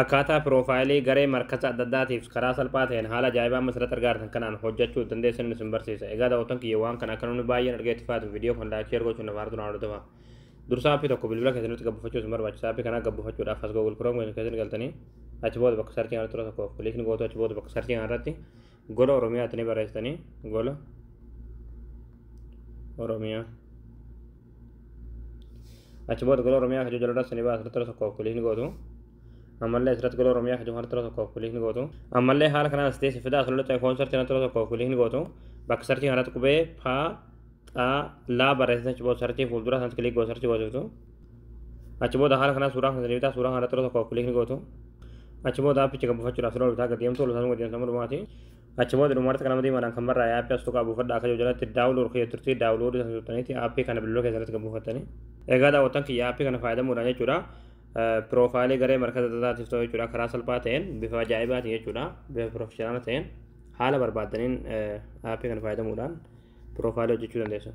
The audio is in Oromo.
Akkaataa piroofaayilii garee markasa adda addaatiif karaa salphaa ta'een haala ajaa'ibaa masirratti argaatan kanaan hojjechuu dandeessan isin barsiisa. Egaa daawwattoon kiyya waan kana akka namni baay'een argee itti fayyadamu viidiyoo kan laayikii argachuun namaa hartuun hordofaa. Dursa aappii tokko bilbila keessatti gabbifachuu isin barbaachisa. Aappii kana gabbifachuudhaaf as Google Chrome keessatti galtanii achi booda bakka sarchii kanatti tokko kilikni gootu achi booda bakka sarchii kanarratti gola Oromiyaa itti barreessitanii gola Oromiyaa achi booda gola Oromiyaa kan jala rasanii baasirratti tokko kilikni gootu. Ammallee asirratti gola Oromiyaa kan jiru tokko kilikni gootu. Ammallee haala kanaan as teessee fidaa asirratti iPhone sarchii kanatti tokko kilikni gootu. Bakka sarchii kanatti qubee paa xaa laa barreessitan achi booda sarchii fuuldura sanatti kilik gootu sarchii gootu. Achi booda haala kanaan suuraa kan bitaa suuraa kanatti tokko kilikni gootu. Achi booda aappicha gabbifachuudhaaf yeroo bitaa gadi deemtu olumaan gadi deemtu dhumaati. Achi booda dhumarratti kana madiimaadhaan kan barraa'e aappii as tokko buufadhaa akka jiru jalatti daawulood kiyya turtii daawulood san turtaniiti aappii kana bilbiloo keessatti gabbifattanii. Egaa daawwattan kiyya aappii kana fayyadamuudhaan jechuudha. Piroofaayilii garee markasa adda addaatiif ta'u jechuudha karaa salphaa ta'een bifa ajaa'ibaatiin jechuudha bifa pirofeshinaalaa ta'een haala barbaadaniin aappii kana fayyadamuudhaan piroofaayilii hojjechuu dandeessu.